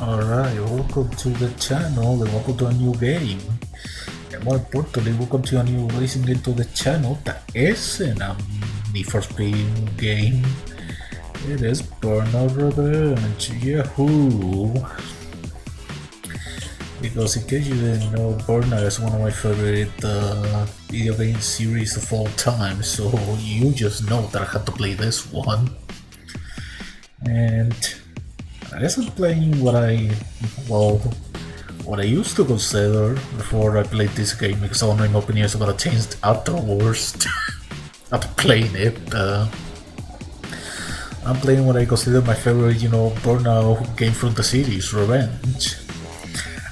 Alright, welcome to the channel and welcome to a new game. And more importantly, welcome to a new racing game to the channel that isn't a Need for Speed game. It is Burnout Revenge, yahoo! Because in case you didn't know, Burnout is one of my favorite video game series of all time, so you just know that I had to play this one. And I wasn't playing what I used to consider before I played this game, because all my opinions about changed afterwards after playing it. I'm playing what I consider my favorite, Burnout game from the series, Revenge.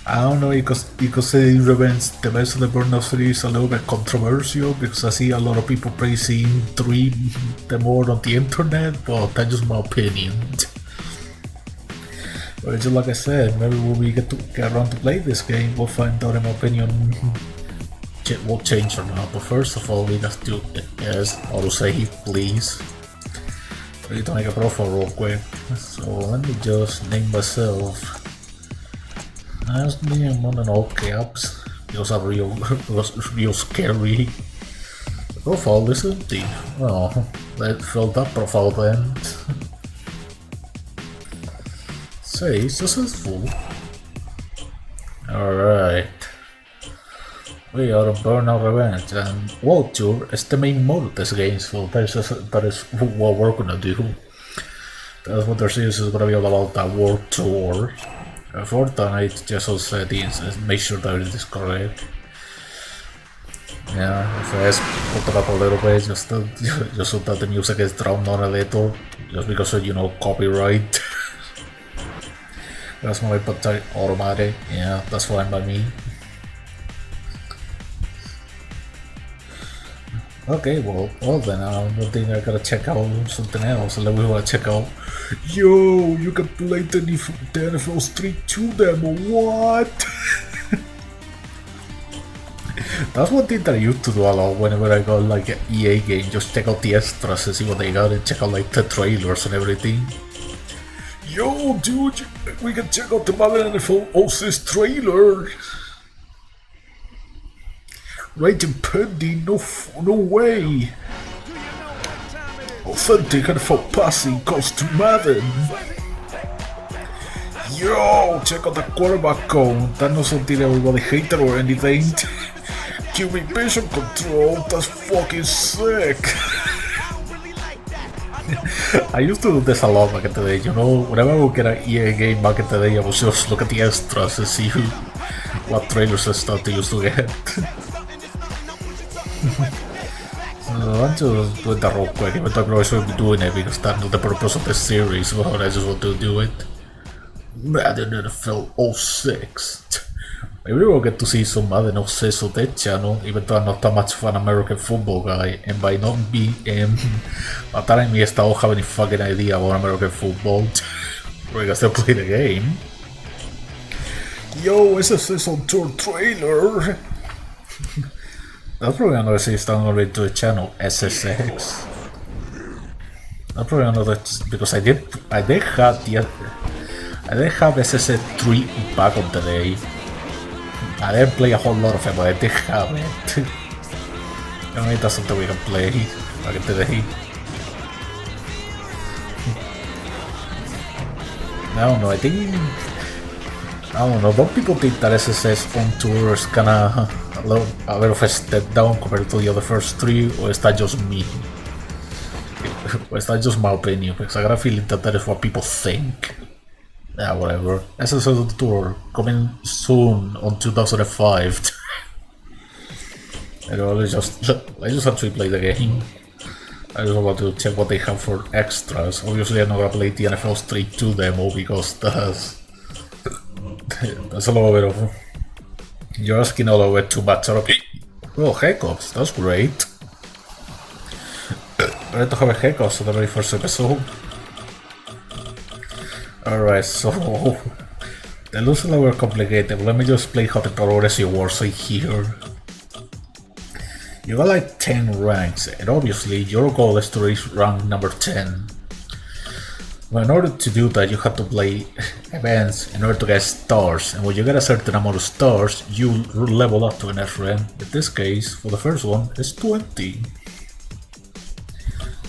I don't know, because you could say Revenge, the best of the Burnout series, a little bit controversial, because I see a lot of people praising 3 the more on the internet, but that's just my opinion. But just like I said, maybe when we get around to play this game, we'll find out in my opinion will change or not. But first of all, we have to autosave, please. I need to make a profile real quick. So let me just name myself. As me, I'm on all caps. Those are real scary. The profile is empty. Well, let's fill that profile then. Say, successful. Alright. We are on Burnout Revenge, and World Tour is the main mode of this game, so that is what we're gonna do. That's what their series is gonna be all about, that World Tour. For tonight, just on settings and make sure that it is correct. Yeah, if I just put it up a little bit, just so that the music is drowned on a little, just because of, copyright. That's my automatic, yeah, that's fine by me. Okay, well then I think I gotta check out something else. Let me wanna check out. Yo, you can play the NFL Street 2 demo, what? That's one thing that I used to do a lot whenever I got like an EA game, just check out the extras and see what they got and check out like the trailers and everything. Yo, dude, we can check out the Madden NFL 06 trailer. Rating pending, no way. Authentic NFL passing comes to Madden. Yo, check out the quarterback cone. That's not something everybody hated or anything. QB vision control, that's fucking sick. I used to do this a lot back in the day, whenever I would get an EA game back in the day, I would just look at the extras and see what trailers and stuff they used to get. So I'm just doing that real quick, even though I probably shouldn't be doing it because that's not the purpose of the series, but I just want to do it. Madden NFL 06. Maybe we'll get to see some Madden 06 on that channel, even though I'm not that much of an American football guy, and by not being by the time I don't have any fucking idea about American football, we can still play the game. Yo, SSS on tour trailer! That's probably another series downloaded to the channel, SSX. That's probably another, because I did have SSX 3 back on the day. I didn't play a whole lot of it, but I did have it. I mean, that's something we can play back in the day. I don't know, don't people think that SSS on tour is kinda a bit of a step down compared to the other first 3, or is that just me? Or is that just my opinion? Because I got a feeling that is what people think. Yeah, whatever. SSS on tour, coming soon on 2005. I just actually play the game. I just want to check what they have for extras. Obviously I'm not gonna play the NFL Street 2 demo because that's a little bit of... You're asking a little bit too much out of me. Oh, hiccups, that's great. Great to have a hiccups on the very first episode. Alright, so... The looks a little complicated, but let me just play how the progressive works right here. You got like 10 ranks, and obviously your goal is to reach rank number 10. Well, in order to do that, you have to play events in order to get stars, and when you get a certain amount of stars, you level up to an next rank. In this case, for the first one, it's 20.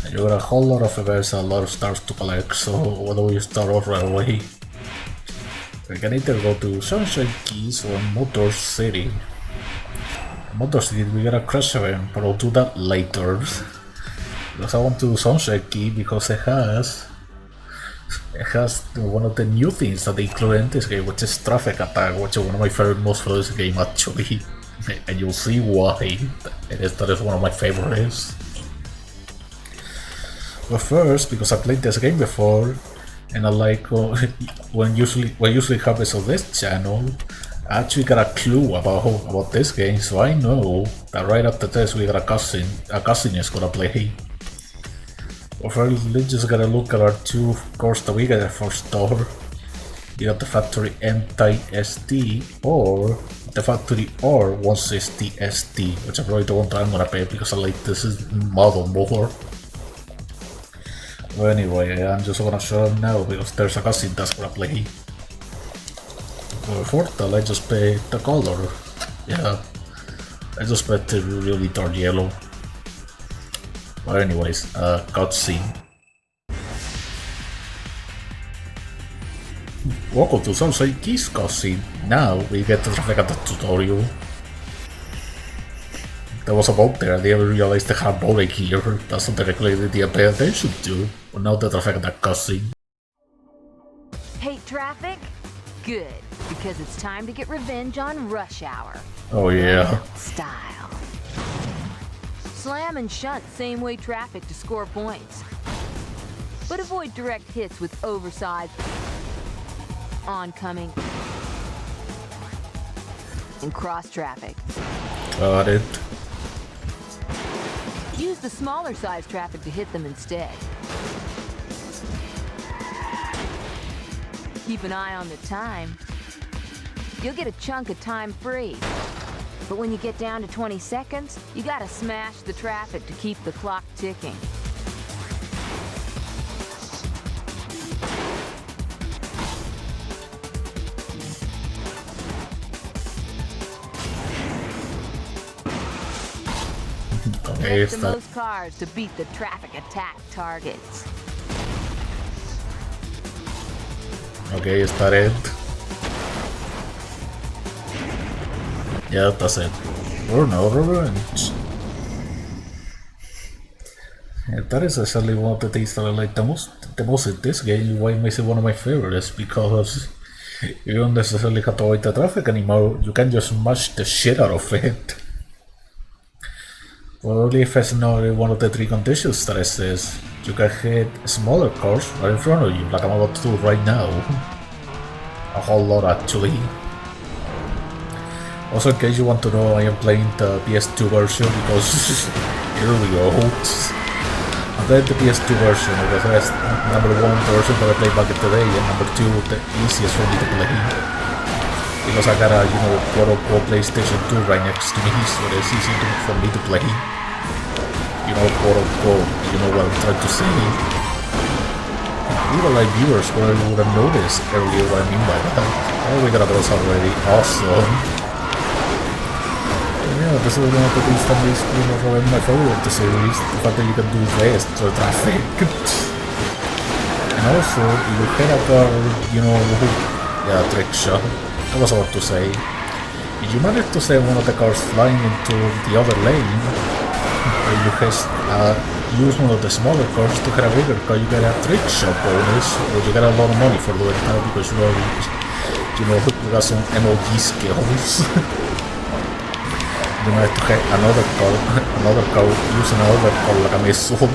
And you got a whole lot of events and a lot of stars to collect, so why don't we start off right away? We can either go to Sunshine Keys or Motor City. In Motor City, we got a crash event, but I'll do that later. Because I want to do Sunshine Key because it has one of the new things that they include in this game, which is traffic attack, which is one of my favorite modes for this game actually, and you'll see why. That is one of my favorites. But first, because I played this game before, and I like what usually happens on this channel, I actually got a clue about this game, so I know that right after this we got a cousin is gonna play. But first, let's just gotta look at our two cores that we got for store. You got the Factory Anti-SD or the Factory R160 SD, which I probably don't I'm gonna pay because I like this model more. Well, anyway, I'm just gonna show them now because there's a cousin that's gonna play. For that, let's just pay the color. Yeah, I just put the really dark yellow. But anyways, cutscene. Welcome to Sunshine Keys cutscene. Now we get to traffic at the tutorial. That was about there, they ever realized they had boring here. That's something I clearly didn't pay attention to. But now the traffic at that cutscene. Hate traffic? Good, because it's time to get revenge on rush hour. Oh yeah. Style. Slam and shunt same-way traffic to score points. But avoid direct hits with oversized, oncoming, and cross traffic. Got it. Use the smaller size traffic to hit them instead. Keep an eye on the time. You'll get a chunk of time free. But when you get down to 20 seconds, you gotta smash the traffic to keep the clock ticking. Okay, Get the most cars to beat the traffic attack targets. Okay, is that it? Yeah, that's it. Burnout Revenge. Yeah, that is actually one of the things that I like the most in this game. Why it makes it one of my favorites, because you don't necessarily have to avoid the traffic anymore. You can just smash the shit out of it. Well, only if it's not one of the three conditions that it says. You can hit smaller cars right in front of you, like I'm about to do right now. A whole lot actually. Also, in case you want to know, I am playing the PS2 version because really old. And then the PS2 version because that's number one version that I played back in the day, and number two the easiest for me to play. Because I got a quote-unquote PlayStation 2 right next to me, so it's easy for me to play. Quote-unquote, you know what I'm trying to say. Even like viewers probably would have noticed earlier what I mean by that. Oh, we got those already. Awesome. Yeah, this is one of the things that makes me my favorite of the series, the fact that you can do this to the traffic. And also, you hit a car, yeah, trick shot. I was about to say, if you manage to send one of the cars flying into the other lane, or you use one of the smaller cars to hit a bigger car, you get a trick shot bonus, or you get a lot of money for doing that because you got some MLG skills. You manage to hit another car using another car like a missile. So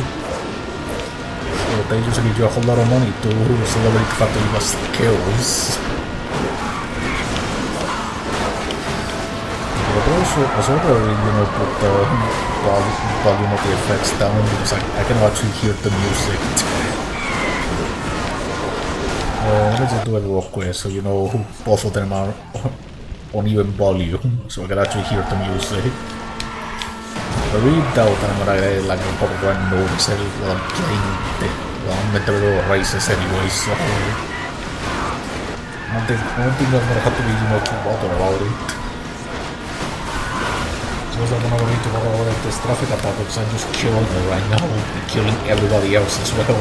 they usually give you a whole lot of money to celebrate the fact that you got skills. But also really, put the volume of the effects down because I can actually hear the music. Let me just do it real quick so you know both of them are on even volume, so I can actually hear the music. I really doubt I'm gonna get like a couple of notes while I'm playing Normalmente veo races anyway, so I don't think I'm gonna have to be too bothered about it. Suppose I'm not going to bother about this traffic attack because I'm just killing it right now and killing everybody else as well.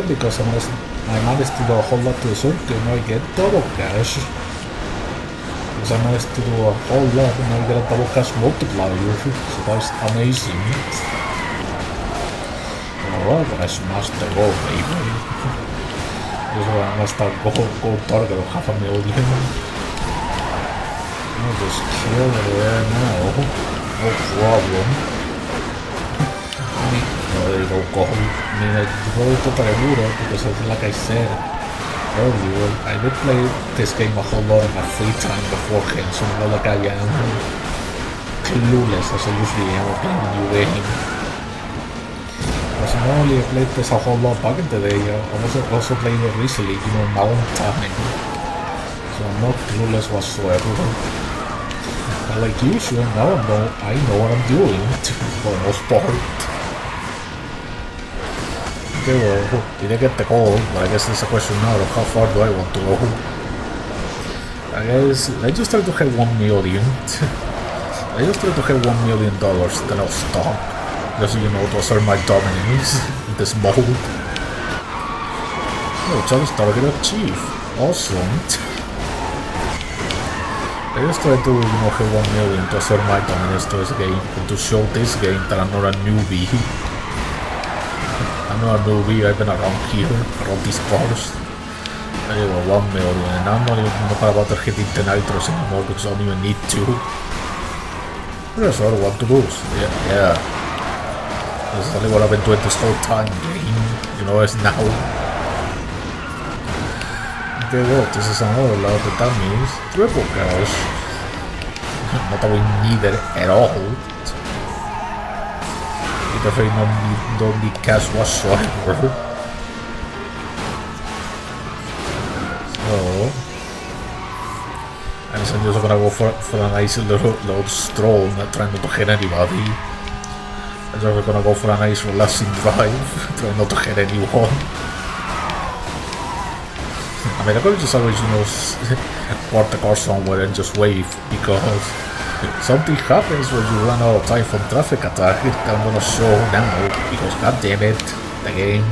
Because I managed to do a whole lot to the circuit, I get double cash. Because I managed to do a whole lot and I get a double cash multiplier, so that's amazing. Alright, when I smashed the goal, baby. This is when I must have gold target of 500,000. I'll just kill it there now. No problem. There you go, gold. I mean, I rolled to Paramura because, like I said earlier, I did play this game a whole lot in my free time beforehand, so not like I am clueless as I usually am playing a new game. Because not only I played this a whole lot back in the day, I was also playing it recently, my own time. So I'm not clueless whatsoever. But like usual, now I know what I'm doing, for the most part. Okay, well, did I get the goal? But I guess it's a question now of how far do I want to go. I guess, let's just try to hit 1 million. Let's just try to hit $1 million, then I'll stop. Just, to assert my dominance in this mode. Oh, challenge target achieved. Awesome. I just try to, hit 1 million to assert my dominance to this game, and to show this game that I'm not a newbie. I'm not a newbie, I've been around here, around these parts. Anyway, 1 million, and I'm not even about to hitting the nitros anymore because I don't even need to. That's all I want to lose. Yeah. This is only what I've been doing this whole time, game. It's now. Okay, well, this is another lot, but that means triple cash. Not that we need it at all. We definitely don't need cash whatsoever. So, and I'm just gonna go for a nice little stroll, not trying not to hit anybody. I'm just gonna go for a nice relaxing drive, trying not to hit anyone. I mean, I could just always, park the car somewhere and just wave, because something happens when you run out of time from traffic attack that I'm gonna show now, because god damn it, the game.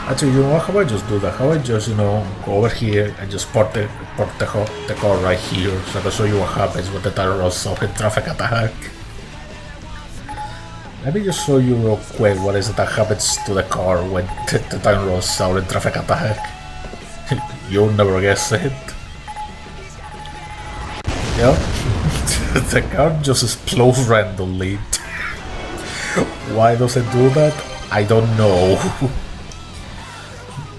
Actually, how about I just do that? How about I just, go over here and just park the car right here, so I can show you what happens when the tire runs out in traffic attack. Let me just show you real quick what is it that happens to the car when the tire runs out in traffic attack. You'll never guess it. Yep. The car just explodes randomly. Why does it do that? I don't know.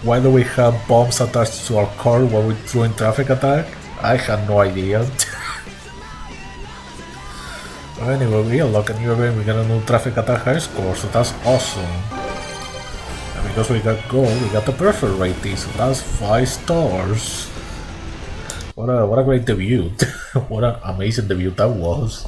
Why do we have bombs attached to our car while we're doing traffic attack? I have no idea. But anyway, we unlock a new event, we got a new traffic attack high score, so that's awesome. And because we got gold, we got the perfect rating, so that's 5 stars. What a great debut. What an amazing debut that was.